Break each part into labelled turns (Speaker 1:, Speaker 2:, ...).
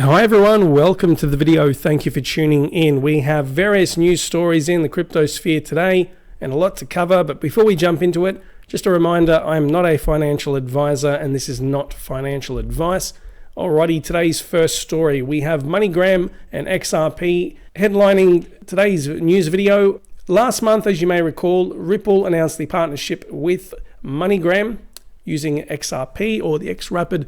Speaker 1: Hi everyone, welcome to the video. Thank you for tuning in. We have various news stories in the crypto sphere today and a lot to cover, but before we jump into it, just a reminder, I'm not a financial advisor and this is not financial advice. Alrighty, today's first story, we have MoneyGram and XRP headlining today's news video. Last month, as you may recall, Ripple announced the partnership with MoneyGram using XRP, or the XRP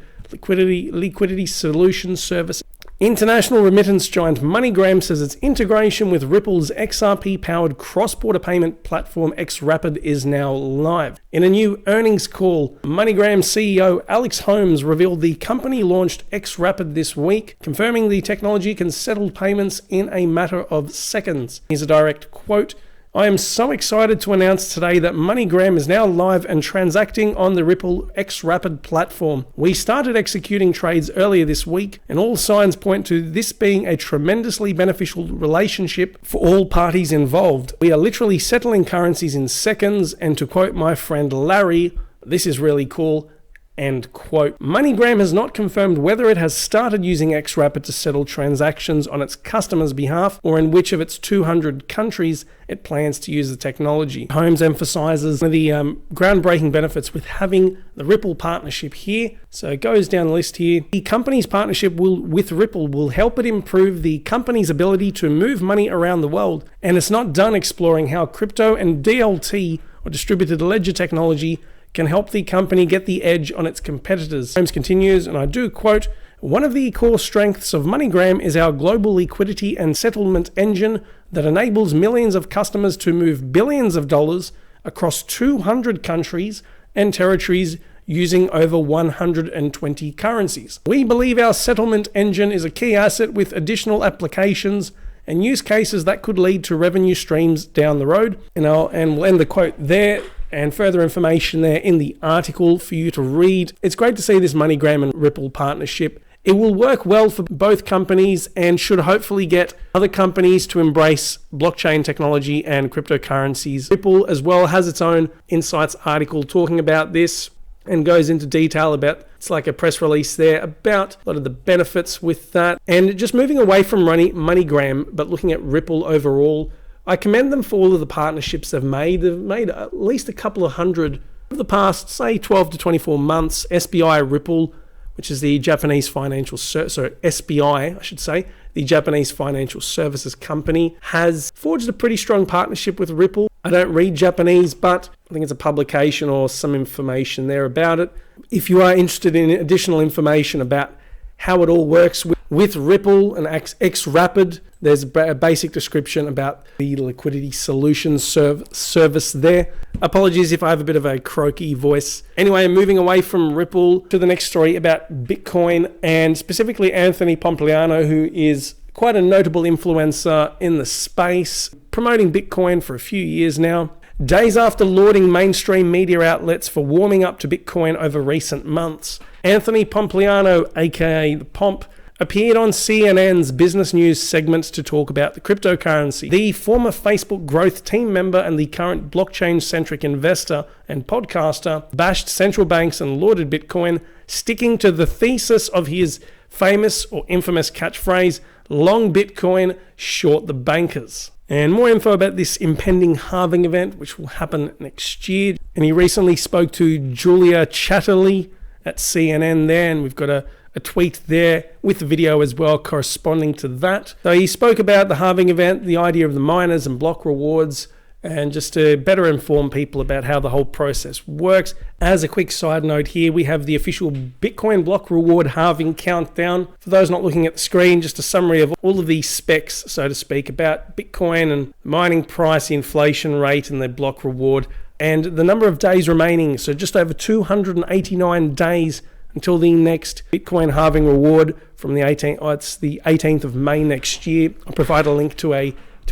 Speaker 1: Liquidity Solutions Service. International remittance giant MoneyGram says its integration with Ripple's XRP-powered cross-border payment platform XRP is now live. In a new earnings call, MoneyGram CEO Alex Holmes revealed the company launched XRP this week, confirming the technology can settle payments in a matter of seconds. Here's a direct quote. I am so excited to announce today that MoneyGram is now live and transacting on the Ripple XRP platform. We started executing trades earlier this week, and all signs point to this being a tremendously beneficial relationship for all parties involved. We are literally settling currencies in seconds, and to quote my friend Larry, this is really cool. End quote. MoneyGram has not confirmed whether it has started using XRP to settle transactions on its customers' behalf or in which of its 200 countries it plans to use the technology. Holmes emphasizes one of the groundbreaking benefits with having the Ripple partnership here. So it goes down the list here. The company's partnership with Ripple will help it improve the company's ability to move money around the world, and it's not done exploring how crypto and DLT, or distributed ledger technology, can help the company get the edge on its competitors. Holmes continues, and I do quote, one of the core strengths of MoneyGram is our global liquidity and settlement engine that enables millions of customers to move billions of dollars across 200 countries and territories using over 120 currencies. We believe our settlement engine is a key asset with additional applications and use cases that could lead to revenue streams down the road. And we'll end the quote there. And further information there in the article for you to read. It's great to see this MoneyGram and Ripple partnership. It will work well for both companies and should hopefully get other companies to embrace blockchain technology and cryptocurrencies. Ripple as well has its own Insights article talking about this and goes into detail about, it's like a press release there about a lot of the benefits with that. And just moving away from MoneyGram, but looking at Ripple overall, I commend them for all of the partnerships they've made. They've made at least a couple of hundred over the past, say, 12 to 24 months. SBI Ripple, which is the Japanese SBI, I should say, the Japanese financial services company, has forged a pretty strong partnership with Ripple. I don't read Japanese, but I think it's a publication or some information there about it. If you are interested in additional information about how it all works with Ripple and XRP, there's a basic description about the liquidity solutions service there. Apologies if I have a bit of a croaky voice. Anyway, moving away from Ripple to the next story about Bitcoin, and specifically Anthony Pompliano, who is quite a notable influencer in the space, promoting Bitcoin for a few years now. Days after lauding mainstream media outlets for warming up to Bitcoin over recent months, Anthony Pompliano, aka The Pomp, appeared on CNN's business news segments to talk about the cryptocurrency. The former Facebook growth team member and the current blockchain-centric investor and podcaster bashed central banks and lauded Bitcoin, sticking to the thesis of his famous or infamous catchphrase, long Bitcoin, short the bankers. And more info about this impending halving event, which will happen next year. And he recently spoke to Julia Chatterley at CNN there, and we've got a tweet there with the video as well corresponding to that. So he spoke about the halving event, the idea of the miners and block rewards, and just to better inform people about how the whole process works. As a quick side note here, we have the official Bitcoin block reward halving countdown. For those not looking at the screen, just a summary of all of the specs, so to speak, about Bitcoin and mining price, the inflation rate, and the block reward, and the number of days remaining. So just over 289 days until the next Bitcoin halving reward from the 18th. It's the 18th of May next year. I'll provide a link to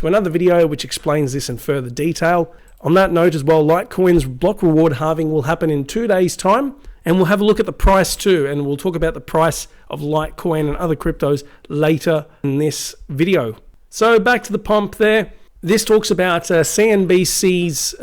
Speaker 1: another video which explains this in further detail. On that note as well, Litecoin's block reward halving will happen in 2 days' time, and we'll have a look at the price too, and we'll talk about the price of Litecoin and other cryptos later in this video. So back to the Pomp there. This talks about CNBC's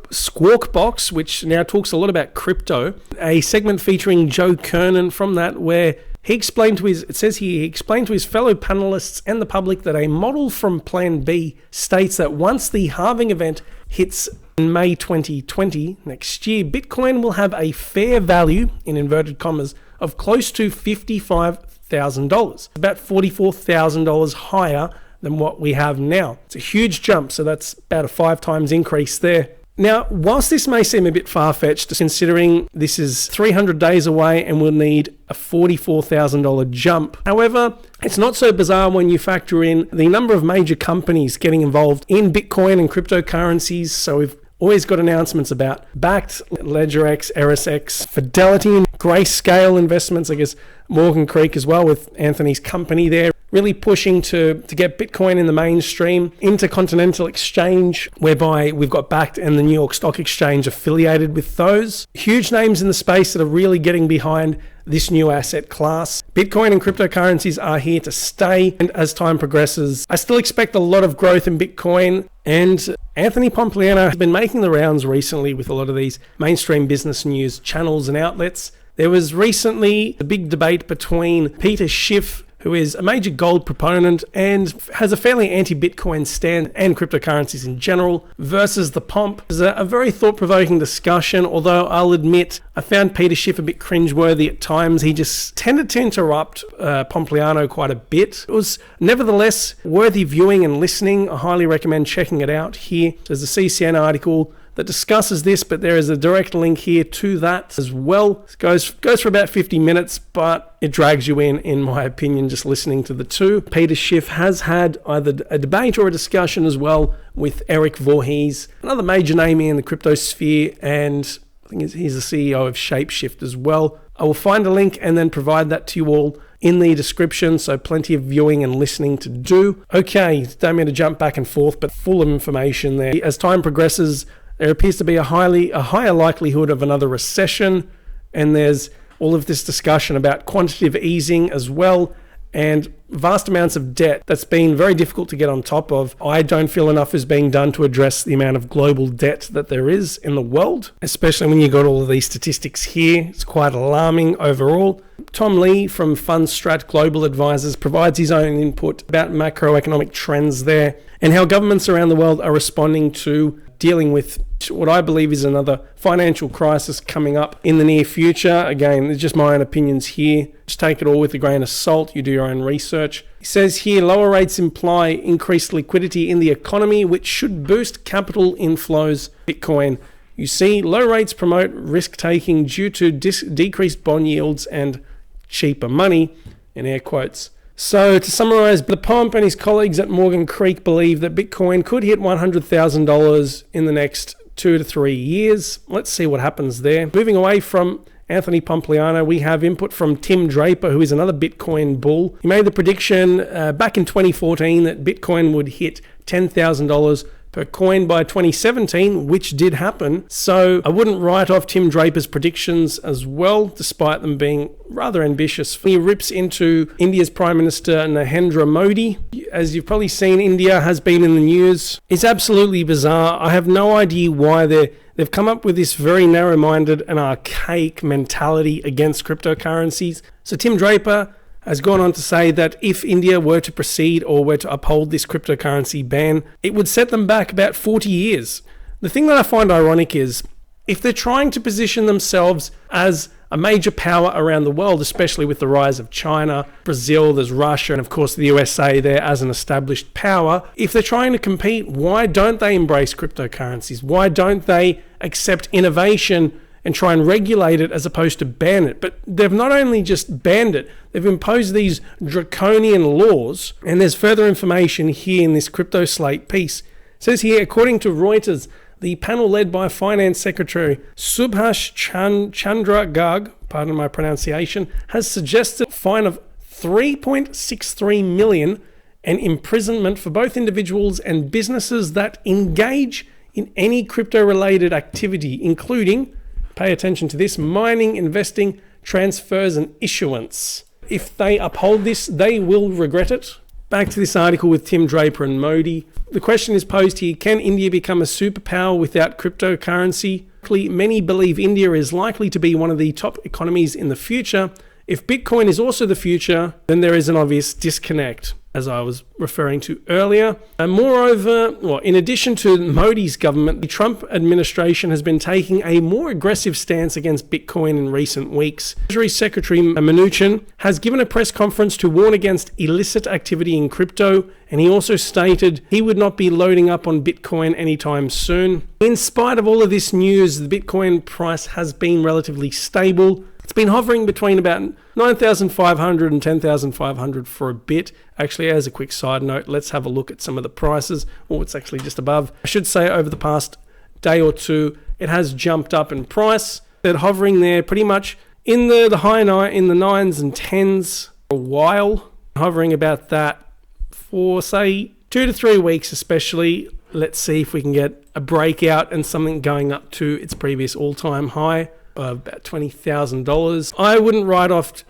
Speaker 1: Squawk Box, which now talks a lot about crypto. A segment featuring Joe Kernan from that, where He explained to he explained to his fellow panelists and the public that a model from Plan B states that once the halving event hits in May 2020, next year, Bitcoin will have a fair value, in inverted commas, of close to $55,000, about $44,000 higher than what we have now. It's a huge jump, so that's about a 5 times increase there. Now, whilst this may seem a bit far-fetched, considering this is 300 days away and we'll need a $44,000 jump, however, it's not so bizarre when you factor in the number of major companies getting involved in Bitcoin and cryptocurrencies. So we've always got announcements about Bakkt, LedgerX, RSX, Fidelity, and Grayscale Investments, I guess Morgan Creek as well with Anthony's company there, really pushing to get Bitcoin in the mainstream. Intercontinental Exchange, whereby we've got Bakkt and the New York Stock Exchange affiliated with those. Huge names in the space that are really getting behind this new asset class. Bitcoin and cryptocurrencies are here to stay, and as time progresses, I still expect a lot of growth in Bitcoin. And Anthony Pompliano has been making the rounds recently with a lot of these mainstream business news channels and outlets. There was recently a big debate between Peter Schiff, who is a major gold proponent and has a fairly anti-Bitcoin stand and cryptocurrencies in general, versus the Pomp. It was a very thought-provoking discussion, although I'll admit I found Peter Schiff a bit cringeworthy at times. He just tended to interrupt Pompliano quite a bit. It was nevertheless worthy viewing and listening. I highly recommend checking it out here. There's a CCN article that discusses this, but there is a direct link here to that as well. It goes for about 50 minutes, but it drags you in my opinion, just listening to the two. Peter Schiff has had either a debate or a discussion as well with Eric Voorhees, another major name in the crypto sphere, and I think he's the CEO of Shapeshift as well. I will find a link and then provide that to you all in the description, so plenty of viewing and listening to do. Okay, don't mean to jump back and forth, but full of information there. As time progresses, there appears to be a higher likelihood of another recession, and there's all of this discussion about quantitative easing as well, and vast amounts of debt that's been very difficult to get on top of. I don't feel enough is being done to address the amount of global debt that there is in the world, especially when you got all of these statistics here. It's quite alarming overall. Tom Lee from Fundstrat Global Advisors provides his own input about macroeconomic trends there and how governments around the world are responding to dealing with what I believe is another financial crisis coming up in the near future. Again, it's just my own opinions here. Just take it all with a grain of salt. You do your own research. He says here, lower rates imply increased liquidity in the economy, which should boost capital inflows. Bitcoin. You see, low rates promote risk-taking due to decreased bond yields and cheaper money, in air quotes. So to summarize, the Pomp and his colleagues at Morgan Creek believe that Bitcoin could hit $100,000 in the next 2 to 3 years. Let's see what happens there. Moving away from Anthony Pompliano, we have input from Tim Draper, who is another Bitcoin bull. He made the prediction back in 2014 that Bitcoin would hit $10,000 per coin by 2017, which did happen. So I wouldn't write off Tim Draper's predictions as well, despite them being rather ambitious. He rips into India's Prime Minister Narendra Modi. As you've probably seen, India has been in the news. It's absolutely bizarre. I have no idea why they've come up with this very narrow-minded and archaic mentality against cryptocurrencies. So Tim Draper has gone on to say that if India were to proceed or were to uphold this cryptocurrency ban, it would set them back about 40 years. The thing that I find ironic is, if they're trying to position themselves as a major power around the world, especially with the rise of China, Brazil, there's Russia, and of course the USA there as an established power, if they're trying to compete, why don't they embrace cryptocurrencies? Why don't they accept innovation and try and regulate it as opposed to ban it? But they've not only just banned it, they've imposed these draconian laws, and there's further information here in this Crypto Slate piece. It says here, according to Reuters, the panel led by Finance Secretary Subhash Chandra Garg, pardon my pronunciation, has suggested a fine of $3.63 million and imprisonment for both individuals and businesses that engage in any crypto-related activity, including, pay attention to this, mining, investing, transfers, and issuance. If they uphold this, they will regret it. Back to this article with Tim Draper and Modi. The question is posed here, can India become a superpower without cryptocurrency? Many believe India is likely to be one of the top economies in the future, If Bitcoin is also the future, then there is an obvious disconnect, as I was referring to earlier. And moreover, in addition to Modi's government, the Trump administration has been taking a more aggressive stance against Bitcoin in recent weeks. Treasury Secretary Mnuchin has given a press conference to warn against illicit activity in crypto, and he also stated he would not be loading up on Bitcoin anytime soon. In spite of all of this news, the Bitcoin price has been relatively stable. It's been hovering between about 9,500 and 10,500 for a bit. Actually, as a quick side note, let's have a look at some of the prices. It's actually just above. I should say over the past day or two, it has jumped up in price. They're hovering there pretty much in the in the 9s and 10s for a while. Hovering about that for, say, 2 to 3 weeks especially. Let's see if we can get a breakout and something going up to its previous all-time high of about $20,000. I wouldn't write off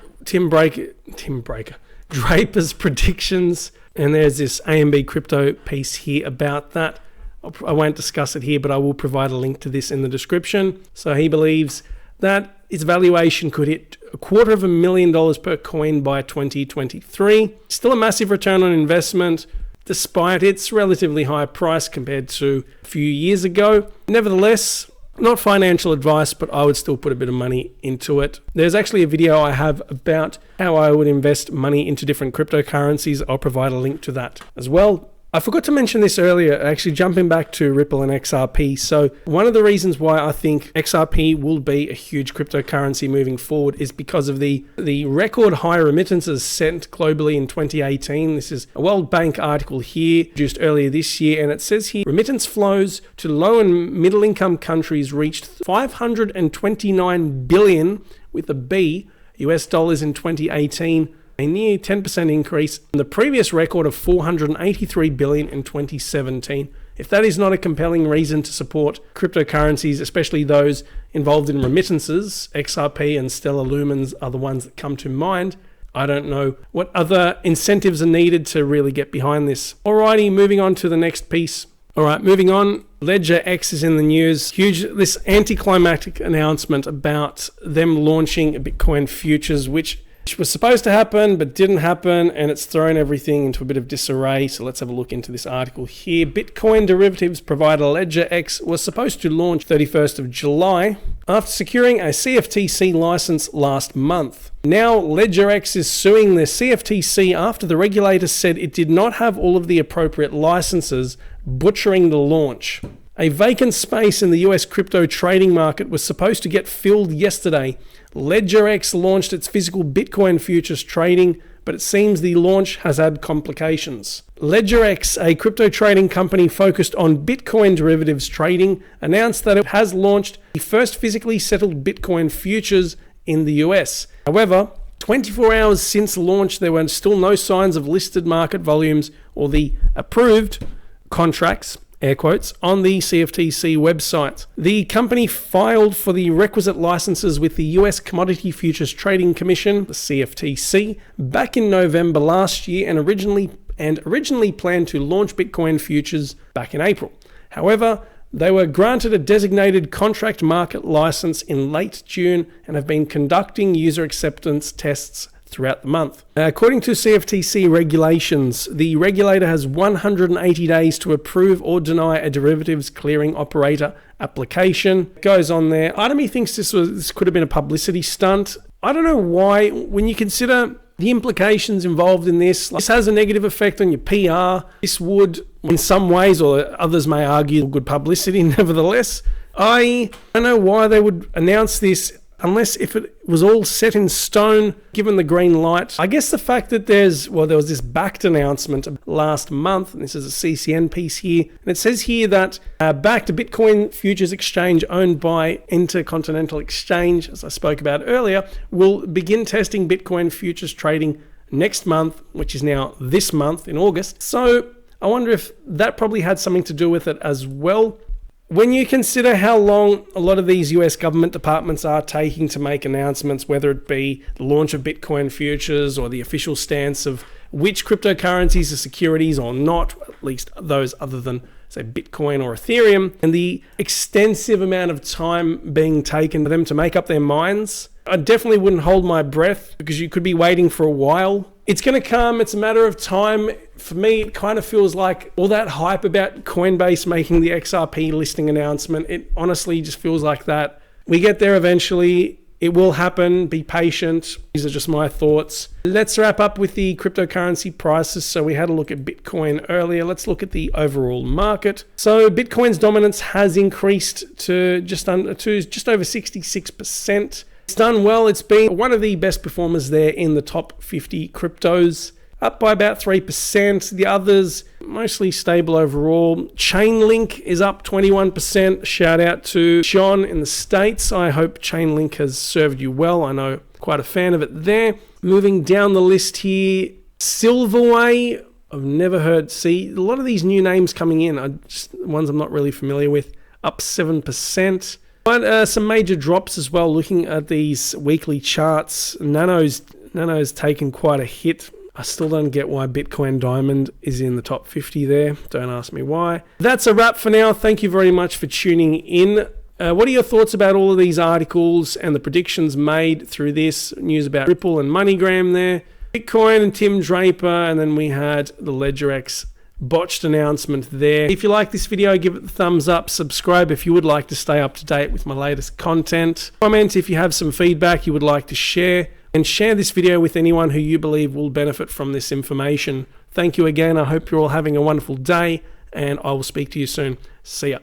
Speaker 1: Draper's predictions. And there's this AMB crypto piece here about that. I won't discuss it here, but I will provide a link to this in the description. So he believes that its valuation could hit $250,000 per coin by 2023. Still a massive return on investment, despite its relatively high price compared to a few years ago. Nevertheless, not financial advice, but I would still put a bit of money into it. There's actually a video I have about how I would invest money into different cryptocurrencies. I'll provide a link to that as well. I forgot to mention this earlier, actually jumping back to Ripple and XRP. So one of the reasons why I think XRP will be a huge cryptocurrency moving forward is because of the record high remittances sent globally in 2018. This is a World Bank article here, produced earlier this year, and it says here, remittance flows to low and middle income countries reached 529 billion with a B US dollars in 2018. A near 10% increase from the previous record of $483 billion in 2017. If that is not a compelling reason to support cryptocurrencies, especially those involved in remittances, XRP and Stellar Lumens are the ones that come to mind. I don't know what other incentives are needed to really get behind this. Alrighty, moving on to the next piece. Alright, moving on. LedgerX is in the news. This anticlimactic announcement about them launching Bitcoin futures, which was supposed to happen but didn't happen, and it's thrown everything into a bit of disarray. So let's have a look into this article here. Bitcoin derivatives provider LedgerX was supposed to launch 31st of July after securing a CFTC license last month. Now LedgerX is suing the CFTC after the regulator said it did not have all of the appropriate licenses, butchering the launch. A vacant space in the US crypto trading market was supposed to get filled yesterday. LedgerX launched its physical Bitcoin futures trading, but it seems the launch has had complications. LedgerX, a crypto trading company focused on Bitcoin derivatives trading, announced that it has launched the first physically settled Bitcoin futures in the US. However, 24 hours since launch, there were still no signs of listed market volumes or the approved contracts, air quotes, on the CFTC website. The company filed for the requisite licenses with the US Commodity Futures Trading Commission, the CFTC, back in November last year and originally planned to launch Bitcoin futures back in April. However, they were granted a designated contract market license in late June and have been conducting user acceptance tests throughout the month. According to CFTC regulations, the regulator has 180 days to approve or deny a derivatives clearing operator application. It goes on there. Part of me thinks this could have been a publicity stunt. I don't know why. When you consider the implications involved in this has a negative effect on your PR. This would, in some ways, or others may argue, good publicity. Nevertheless, I don't know why they would announce this unless if it was all set in stone, given the green light. I guess the fact that there was this backed announcement last month, and this is a CCN piece here, and it says here that backed a Bitcoin futures exchange owned by Intercontinental Exchange, as I spoke about earlier, will begin testing Bitcoin futures trading next month, which is now this month in August. So I wonder if that probably had something to do with it as well. When you consider how long a lot of these US government departments are taking to make announcements, whether it be the launch of Bitcoin futures or the official stance of which cryptocurrencies are securities or not, at least those other than say Bitcoin or Ethereum, and the extensive amount of time being taken for them to make up their minds, I definitely wouldn't hold my breath because you could be waiting for a while. It's going to come. It's a matter of time. For me, it kind of feels like all that hype about Coinbase making the XRP listing announcement. It honestly just feels like that. We get there eventually. It will happen. Be patient. These are just my thoughts. Let's wrap up with the cryptocurrency prices. So we had a look at Bitcoin earlier. Let's look at the overall market. So Bitcoin's dominance has increased to just over 66%. It's done well. It's been one of the best performers there in the top 50 cryptos, up by about 3%. The others mostly stable overall. Chainlink is up 21%. Shout out to John in the States. I hope Chainlink has served you well. I know quite a fan of it there. Moving down the list here, Silverway. I've never heard. See, a lot of these new names coming in, ones I'm not really familiar with, up 7%. But some major drops as well. Looking at these weekly charts, Nano's taken quite a hit. I still don't get why Bitcoin Diamond is in the top 50 there. Don't ask me why. That's a wrap for now. Thank you very much for tuning in. What are your thoughts about all of these articles and the predictions made through this? News about Ripple and MoneyGram there. Bitcoin and Tim Draper. And then we had the LedgerX botched announcement there. If you like this video, give it the thumbs up. Subscribe if you would like to stay up to date with my latest content. Comment if you have some feedback you would like to share. And share this video with anyone who you believe will benefit from this information. Thank you again. I hope you're all having a wonderful day, and I will speak to you soon. See ya.